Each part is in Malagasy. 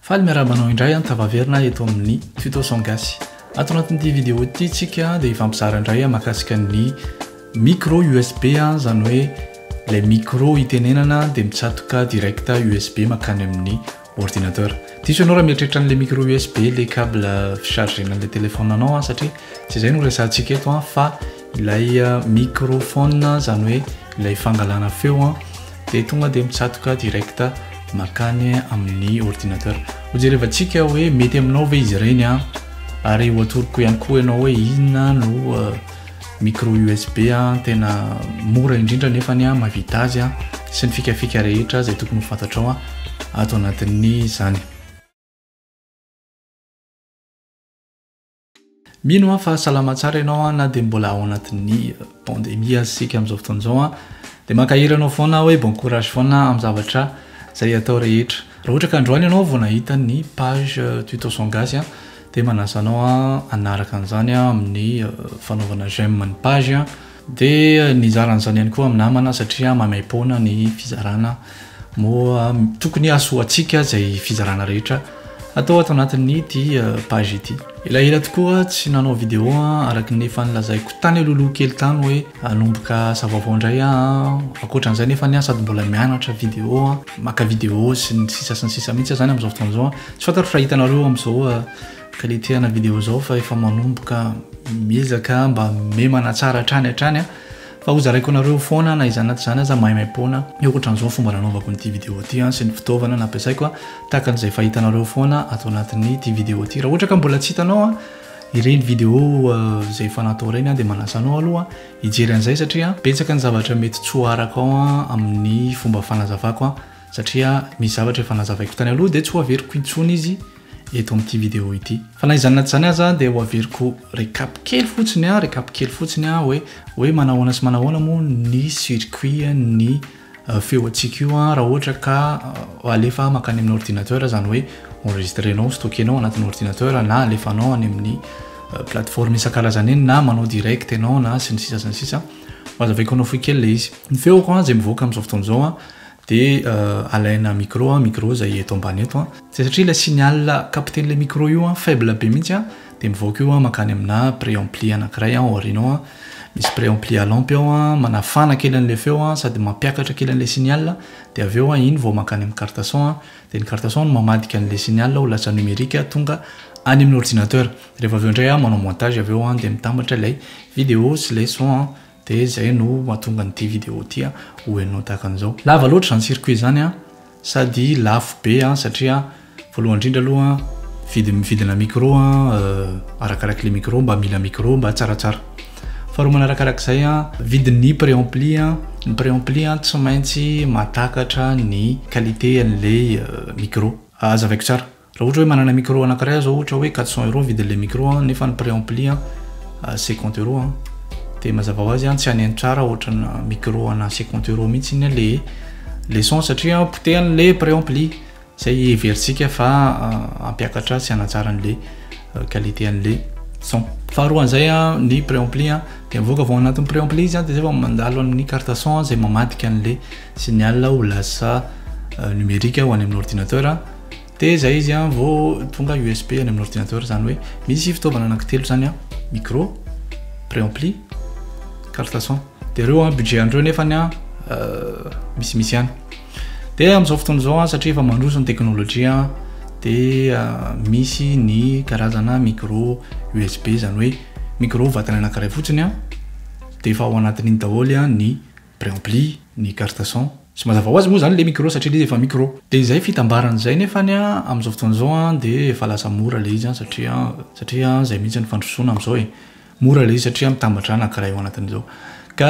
Faly miarabanao indray tavaverina eto amin'ny tuto son gasy. Ato anatin'ity vidéo ity tsika dia ifampizara indray mahakasika ny micro USB zany hoe le micro itenenana dia mitsatoka direct USB makany amin'ny ordinateur. Diso ianao raha mieritreritra an'le micro USB le câble fichargena an'le téléphone anao satria tsy izay no resantsika eto fa ilay microphone zany hoe ilay fangalana feo dia tonga dia mitsatoka direct makany amin'ny ordinateur. Hojerevantsika hoe mety aminao ve izy ireny ary hoatoroko ihany koa ianao hoe inona no micro USB tena mora indrindra nefa mahavita azy sy ny fikafika rehetra izay tokony ho fantatrao ato anatin'ny izany. Mino fa salama tsara ianao na dia mbola ao anatin'ny pandémie sika amin'izao fotoana izao dia makahiry anao foana hoe bon courage foana amin'ny zavatra zay atao rehetra. Raha ohatra ka androany ianao vao nahita ny page tuto son gasy dia manasa anao anaraka an'izany amin'ny fanaovana j'aime ny page dia nizaran'izany ihany koa amin'ny namana satria mamaim-poana ny fizarana moa tokony asoantsika izay fizarana rehetra atao ato anatin'ny ity page ity. Elaela tokoa tsy nanao vidéo araky ny efa nilazaiko tany aloloha kely tany hoe anomboka savavao indray akoatran'izay nefa sady mbola mianatra vidéo maka vidéo sy ny sisa mihitsy zany amin'izao fotoana izao. Tsy fantatro raha hitanareo amin'izao qualité ana vidéo zao fa efa manomboka miezaka mba memana tsara hatrany fa hozaraiko anareo foana na izany zany aza maimaimpona ohatran'izao fomba nanaovako n'ity vidéo ity sy ny fitaovana nampiasaiko tahaka an'izay fahitanareo foana ato anatin'ny ity vidéo ity. Raha ohatra ka mbola tsy hitanao ireny vidéo izay efa natao ireny dia manasa anao aloha hijery an'izay satria betsaka ny zavatra mety tsy ho araka ao amin'ny fomba fanazavako satria misy zavatra efa nazavaiko tany aloha dia tsy ho averiko intsony izy eto amin'ity vidéo ity. Fa na izany zany aza dia ho averiko récap kely fotsiny hoe manahoana sy manahoana moa ny circuit ny feo antsika io raha ohatra ka alefa makany amin'ny ordinateur zany hoe enregistrenao stockenao anatin'ny ordinateur na alefanao any amin'ny plateforme isan-karazany eny na manao direct ianao na sy ny sisa azavaiko anao foy kely le izy. Ny feoko izay mivoaka amin'izao fotoana izao dia alaina micro izay eto ambany eto satria le signal capten'le micro io faible be mihitsy dia mivoaka io makany amina préampli anankiray aorianao misy préampli à lampe ao manafana kely an'le feo sady mampiakatra kely an'le signal dia avy eo iny vao makany amin'ny carte son dia ny carte son no mamadika an'le signal ho lasa numérique tonga any amin'ny ordinateur. Rehefa avy eo indray manao montage avy eo dia mitambatra ilay vidéo sy le son dia zay no mahatonga n'ity vidéo ity ho enao tahaka an'izao. Lava loatra zany circuit zany sady lafo be satria voalohany indrindra aloha vidina micro arakaraka le micro mba mila micro mba tsaratsara. Faharoa manarakarak'izay vidin'ny préampli ny préampli tsy maintsy matakatra ny qualité an'le micro. Azavaiko tsara raha ohatra hoe manana micro anankiray zao ohatra hoe 400 € vidin'le micro nefa ny préampli 50 € dia mazava ho azy tsy haneno tsara ohatra na micro ana 50 € mihitsy iny le son satria potehan'le préampli izay everitsika fa ampiakatra sy hanatsara an'le qualité an'le son. Faharoa an'izay ny préampli dia mivoaka vao anatin'ny préampli izy dia zay vao mandalo amin'ny carte son izay mamadika an'le signal ho lasa numérique ho any amin'ny ordinateur dia zay izy vao tonga USB any amin'ny ordinateur zany hoe misy fitaovana anankitelo zany micro, préampli, carte son dia ireo budget andreo nefa misy ihany. Dia amin'izao fotoana izao satria efa mandroso ny teknôlôjia dia misy ny karazana micro USB zany hoe micro vatana anankiray fotsiny dia efa ao anatin'iny daholo ny préampli, ny carte son sy mazava ho azy moa zany le micro satria izy efa micro. Dia izay fitambaran'izay nefa amin'izao fotoana izao dia efa lasa mora le izy satria izay mihitsy ny fandrosoana amin'izao mora le izy satria mitambatra anankiray ao anatin'izao. Ka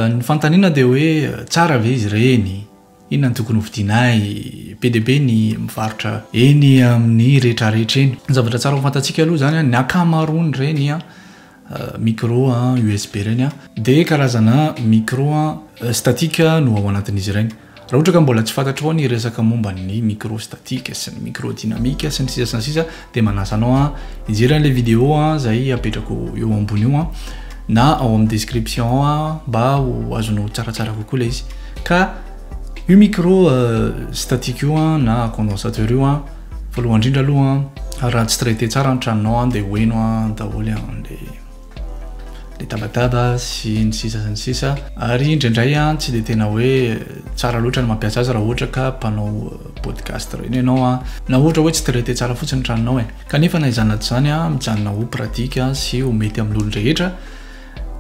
ny fantaniana dia hoe tsara ve izy ireny, inona ny tokony hovidinay, PDB ny mivarotra eny amin'ny rehetrarehetra eny. Ny zavatra tsara ho fantatsika aloha zany ny akamaroany ireny micro USB ireny dia karazana micro statique no ao anatin'izy ireny. Raha ohatra ka mbola tsy fantatrao ny resaka momba ny micro statique sy ny micro dynamique sy ny sisa dia manasa anao hijery an'le vidéo izay apetrako eo ambony io na ao amin'ny description mba ho azonao tsaratsara kokoa le izy. Ka io micro statique io na condensateur io voalohany indrindra aloha raha tsy traité tsara ny tranonao dia hoenao daholo le tabataba sy ny sisa ary indraindray tsy dia tena hoe tsara loatra ny mampiasa azy raha ohatra ka mpanao podcast reny ianao na ohatra hoe tsy traité tsara fotsiny ny tranonao kanefa na izany zany mijanona ho pratika sy ho mety amin'olona rehetra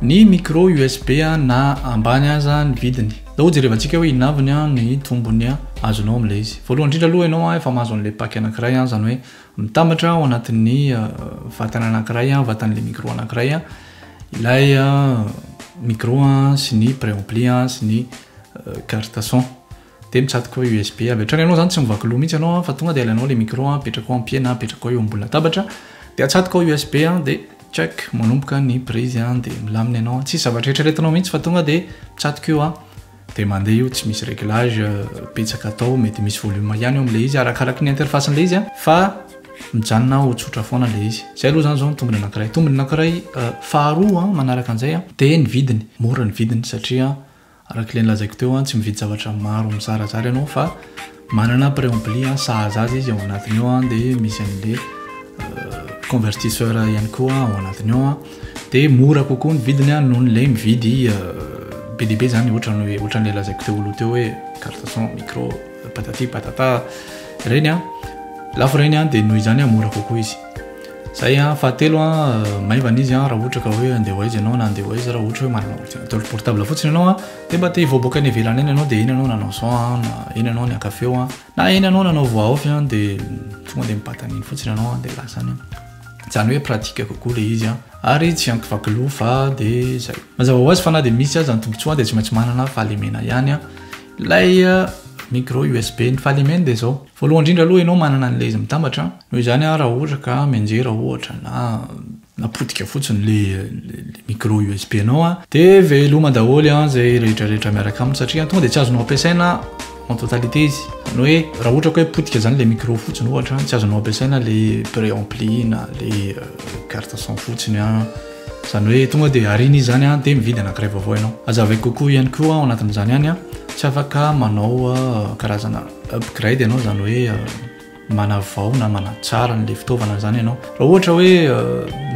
ny micro USB na ambany aza ny vidiny daholo jerevantsika hoe inaviny ny tombony azonao amin'ilay izy voalohany indrindra aloha ianao efa mahazo an'ilay paky anankiray zany hoe mitambatra ao anatin'ny vatana anankiray vatan'ilay micro anankiray ilay micro sy ny préampli sy ny carte son dia mitsatoka hoe USB avy hatrany ianao zany tsy mivaky loha mihitsy ianao fa tonga dia alainao le micro apetraka ao ampiena apetraka eo ambony latabatra dia atsatoka ao USB dia check manomboka ny prise dia milamina ianao tsy zavatra eritreretinao mihitsy fa tonga dia mitsatoka eo dia mandeha io tsy misy réglage petsaka atao mety misy volume ihany eo amin'ilay izy arakaraky ny interface n'ilay izy fa mijanona ho tsotra foana le izy zay aloha zany zao ny tombony anankiray faharoa manaraka an'izay dia ny vidiny mora ny vidiny satria araka ilay nilazaiko teo tsy mividy zavatra maro mizarazara ianao fa manana préampli sahaza azy izy ao anatiny eo dia misy an'ilay convertisseur ihany koa ao anatiny ao dia mora kokoa ny vidiny noho n'ilay mividy be dia be zany ohatran'ilay lazaiko teo aloha teo hoe carte son micro patati patata reny lafo reny dia noho izany mora kokoa izy zay fahatelo maivana izy raha ohatra ka hoe andeha hoaizy ianao na andeha hoaizy raha ohatra hoe manana ordinateur portable fotsiny ianao dia mba te hivoaboaka ny ivelany eny ianao dia eny ianao nanao son na eny ianao niaka feo na eny ianao nanao voix off dia tonga dia mipatan'iny fotsiny ianao dia lasany zany hoe pratika kokoa le izy ary tsy ankivaky loha fa dia zay mazava ho azy fa na dia misy azy antombotsoa dia tsy maintsy manana fahalemena ihany ilay micro USB ny fahalemena dia zao voalohany indrindra aloha ianao manana an'ilay izy mitambatra noho izany raha ohatra ka mianjera ohatra na potika fotsiny le micro USB anao dia veloma daholo zay rehetrarehetra miaraka aminy satria tonga dia tsy azonao ampiasaina en totalité izy zany hoe raha ohatra ka hoe potika zany le micro fotsiny ohatra tsy azonao ampiasaina le préampli na le carte son fotsiny zany hoe tonga dia arina izy zany dia mividy anankiray vaovao ianao azavaiko kokoa ihany koa ao anatin'izany ihany tsy afaka manao karazana upgrade ianao zany hoe manavao na manatsara n'le fitaovana zany ianao raha ohatra hoe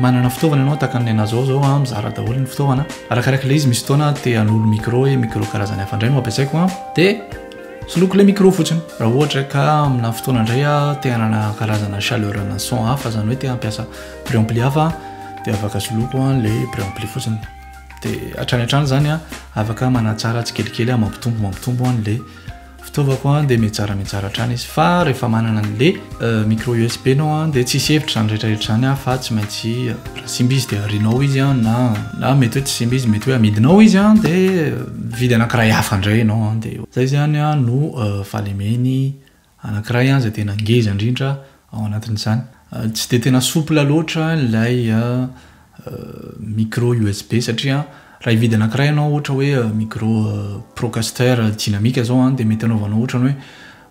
manana fitaovana ianao tahaka ny anazao zao mizara daholo ny fitaovana arakaraka le izy misy fotoana te hanolo micro hoe micro karazany hafa indray no ampiasaiko dia soloko le micro fotsiny raha ohatra ka amina fotoana indray te hanana karazana chaleur na son hafa zany hoe te hampiasa préampli hafa dia afaka soloko le préampli fotsiny dia hatrany zany afaka manatsara tsikelikely mampitombo an'le fitaovako dia metsara hatrany izy fa rehefa manana an'le micro USB nao dia tsy hevitra zany rehetrarehetra zany fa tsy maintsy raha simba izy dia arinao izy na mety hoe tsy simba izy mety hoe amidinao izy dia vidy anankiray hafa indray ianao dia zay zany no fahalemeny anankiray zay tena ngeza indrindra ao anatin'izany tsy dia tena souple loatra ilay micro USB satria raha hividy anankiray ianao ohatra hoe micro procaster dynamique zao dia mety anaovanao ohatra hoe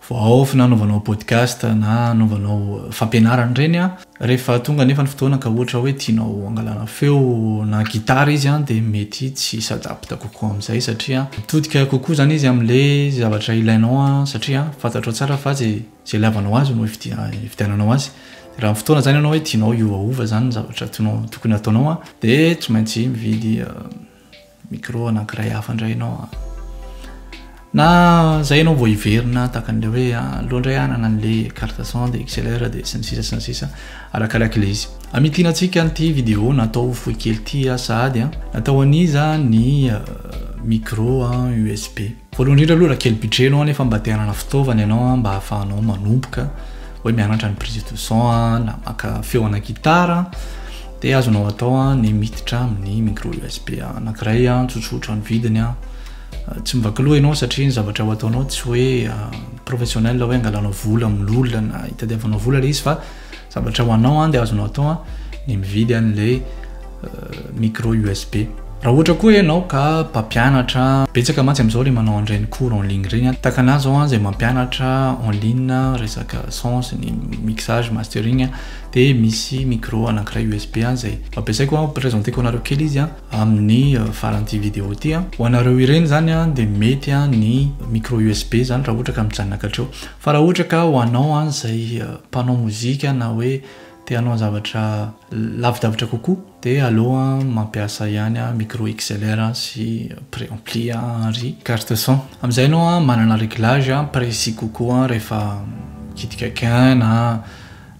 voix off na anaovanao podcast na anaovanao fampianarana ireny rehefa tonga nefa ny fotoana ka ohatra hoe tianao angalana feo na gitara izy dia mety tsy s'adapte kokoa amin'izay satria mitodika kokoa zany izy amin'le zavatra ilainao satria fantatrao tsara fa zay lavanao azy no hividiananao azy raha fotoana zany ianao hoe tianao iovaova zany ny zavatra tokony ataonao dia tsy maintsy mividy micro anankiray hafa indray ianao na zay ianao vao hiverina tahaka an'le hoe alohandray hanana an'le carte son dia XLR dia sy ny sisa arakaraka le izy amitinantsika n'ity vidéo natao fohy kely ity sahady natao aniza ny micro USB voalohany indrindra aloha raha kely budget ianao nefa mba te hanana fitaovana ianao mba hahafahanao manomboka hoe mianatra ny prise de son na maka feoana gitara dia azonao atao ny miditra amin'ny micro USB anankiray tsotsotra ny vidiny tsy mivaky loha ianao satria ny zavatra ho ataonao tsy hoe professionnel hoe angalanao vola amin'olona na hitadiavanao vola le izy fa zavatra ho anao dia azonao atao ny mividy an'ilay micro USB raha ohatra koa ianao ka mpampianatra betsaka mantsy amin'izao le manao an'ireny cours en ligne reny takanazy zao zay mampianatra en ligne resaka sens ny mixage mastering dia misy micro anankiray USB zay ampiasaiko présenteko anareo kely izy amin'ny faran'ity vidéo ity ho anareo ireny zany dia mety ny micro USB zany raha ohatra ka mijanona katreo fa raha ohatra ka ho anao zay mpanao mozika na hoe tianao zavatra lavidavitra kokoa dia aloha mampiasa ihany micro XLR sy préampli ary carte son amin'izay anao manana réglage précis kokoa rehefa kitika gain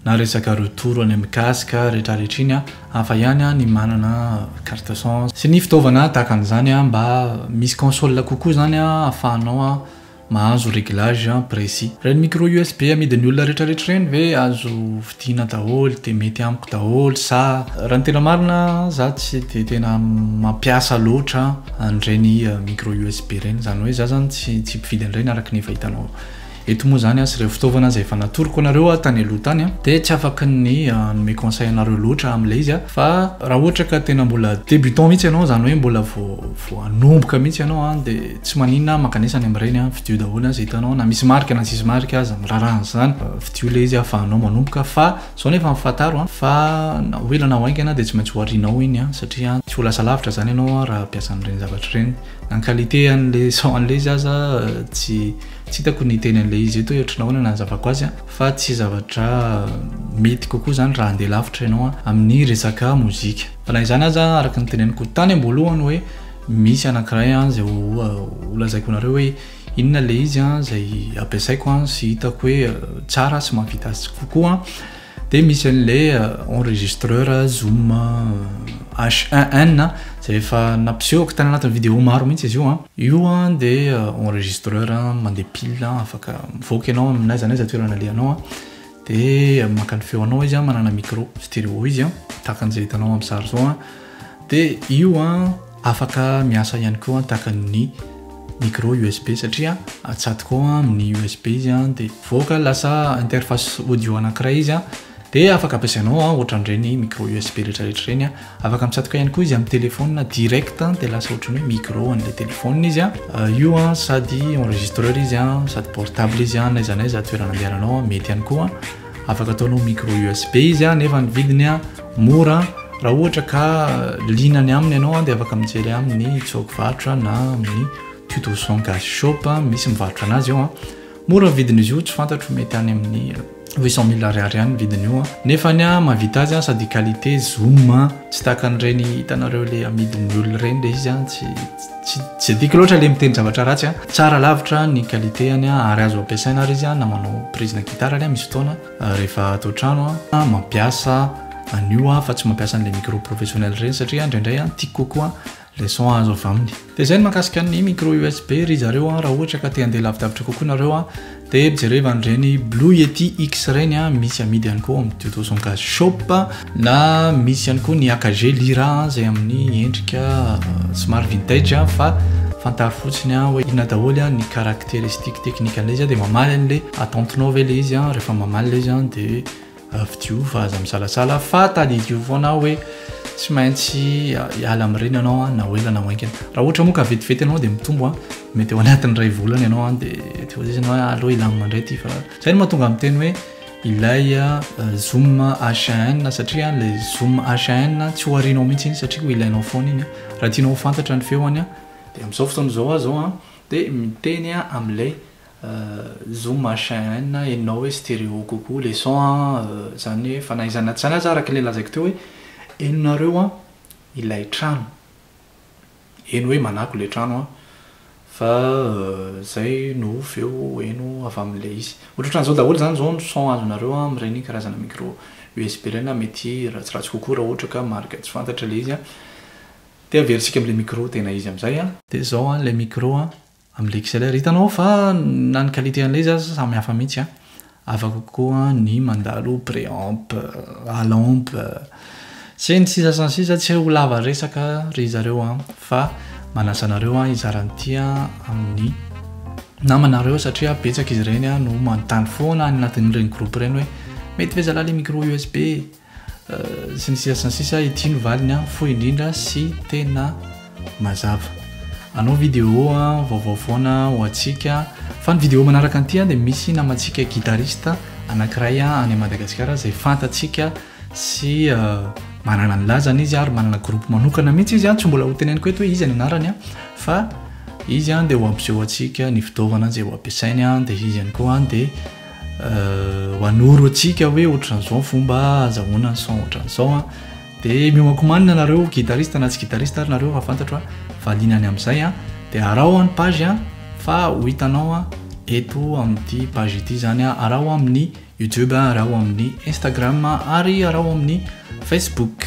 na resaka retour any amin'ny casque rehetrarehetra iny hafa ihany ny manana carte son sy ny fitaovana tahaka an'izany mba misy console kokoa zany ahafahanao mahazo réglage précis reny micro USB amidin'ny olona rehetrarehetra reny ve azo vidiana daholo dia mety amiko daholo sa raha ny tena marina za tsy dia tena mampiasa loatra an'ireny micro USB reny zany hoe za zany tsy mpividy an'ireny araka ny fahitanao eto moa zany sy ireo fitaovana zay efa natoroko anareo tany aloha tany dia tsy afaka ny nome conseil anareo loatra amin'ilay izy fa raha ohatra ka tena mbola débutant mihitsy ianao zany hoe mbola vao anomboka mihitsy ianao dia tsy maninona makanesany amin'ireny vidio daholo zay hitanao na misy marika na tsisy marika aza mirarahana zany vidio ilay izy ahafahanao manomboka fa zao nefa mifantaro fa hoe lana hoaingana dia tsy maintsy ho arinao iny satria tsy ho lasa lavitra zany ianao raha ampiasa an'ireny zavatra ireny na qualité an'le son an'ilay izy aza tsy hitako ny teny an'ilay izy eto ohatranao hoe nanazavako azy fa tsy zavatra mety kokoa zany raha andeha lavitra ianao amin'ny resaka mozika fa na izany aza araka ny teneniko tany amboalohany hoe misy anankiray zay holazaiko anareo hoe inona le izy zay ampiasaiko sy hitako hoe tsara sy mahavita azy kokoa dia misy an'ilay enregistreur Zoom H1N zay efa nampisehoko tany anatin'ny vidéo maro mihitsy izy io dia enregistreur mandeha pile afaka mivoaka ianao amin'aiza n'aiza toerana alehanao dia maka ny feo anao izy manana micro stéréo izy tahaka an'izay hitanao amin'ny sary zao dia io afaka miasa ihany koa tahaka ny micro USB satria atsatoka amin'ny USB izy dia voaka lasa interface audio anankiray izy dia afaka ampiasainao ohatran'ireny micro USB rehetrarehetra reny afaka mitsatoka ihany koa izy amin'ny téléphone direct dia lasa ohatran'ny hoe micro an'ilay téléphone izy io sady enregistreur izy sady portable izy n'aiza n'aiza toerana andehananao mety ihany koa afaka ataonao micro USB izy nefa ny vidiny mora raha ohatra ka linany aminy ianao dia afaka mijery amin'ny tsokivarotra na amin'ny tuto son gas shop misy mivarotra anazy io mora vidiny izy io tsy fantatro mety any amin'ny 800 000 ariary ihany vidiny io nefa ny mahavita azy sady qualité zoom tsy tahaka an'ireny hitanareo le amidin'ny olona reny le izy tsy adiko loatra le miteny zavatra ratsy tsara lavitra ny qualité any ary azo ampiasaina ary izy na manao prise na gitara any misy fotoana rehefa atao trano mampiasa anio fa tsy mampiasa an'le micro professionnel reny satria indraindray tiako kokoa le son azo avy aminy dia zay ny mahakasika ny micro USB ry zareo raha ohatra ka te andeha lavidavitra kokoa nareo dia jereva an'ireny Blue Yeti X reny misy amidy ihany koa amin'ny tuto son gas shop na misy ihany koa ny AKG Lyra zay amin'ny endrika somary vintage fa fantaro fotsiny hoe inona daholo ny caractéristique technique an'ilay izy dia mamaly an'ilay attentinao ve le izy rehefa mamaly le izy dia vidio fa aza misalasala fa tadidio foana hoe tsy maintsy hiala amin'ireny ianao na hoela na hoaingana raha ohatra moa ka vetivety ianao dia mitombo mety ao anatin'ny ray volana ianao dia teoizinao aloha ilany mandray ty fa zay no mahatonga amin'ny teny hoe ilay Zoom H1N satria le Zoom H1N tsy ho arinao mihitsy iny satria ho ilainao foana iny raha tianao fantatra ny feoany dia amin'izao fotoana zao dia miteny amin'ilay Zoom H1N enao hoe stéréo kokoa le son zany hoe fanaizana tsy zany aza araka ilay lazaiko teo hoe enonareo ilay trano eno hoe manako le trano fa zay no feo eno avy amin'ilay izy ohatran'izao daholo zany zao ny son azonareo amin'ireny karazana micro USB reny mety ratsiratsy kokoa raha ohatra ka marika tsy fantatra le izy dia averisika amin'ilay micro tena izy amin'izay dia zao le micro amin'ilay XLR hitanao fa na ny qualité an'ilay izy samy hafa mihitsy afaka koa ny mandalo préamp alamp sy ny sisa sy ny sisa tsy ho lava resaka ry zareo fa manasa anareo izaranty amin'ny namanareo satria betsaka izy ireny no manontany foana any anatin'ireny groupe ireny hoe mety ve zalahy le micro USB sy ny sisa sy ny sisa ity no valiny fo indrindra sy tena mazava anao vidéo vaovao foana ho atsika fa ny vidéo manaraka an'ity dia misy namantsika guitariste anankiray any Madagasikara zay fantatsika sy manana ny lazany izy ary manana groupe manokana mihitsy izy tsy mbola ho teneniko eto hoe izy ny anarany fa izy dia ho ampiseho atsika ny fitaovana zay ho ampiasainy dia izy ihany koa dia ho anoro atsika hoe ohatran'izao fomba azahoana ny son ohatran'izao dia miomakomanina nareo guitariste na tsy guitariste ary nareo fa fantatro fa linany amin'izay dia arao ny page fa ho hitanao eto amin'ity page ity zany arao amin'ny YouTube, arao amin'ny Instagram ary arao amin'ny Facebook.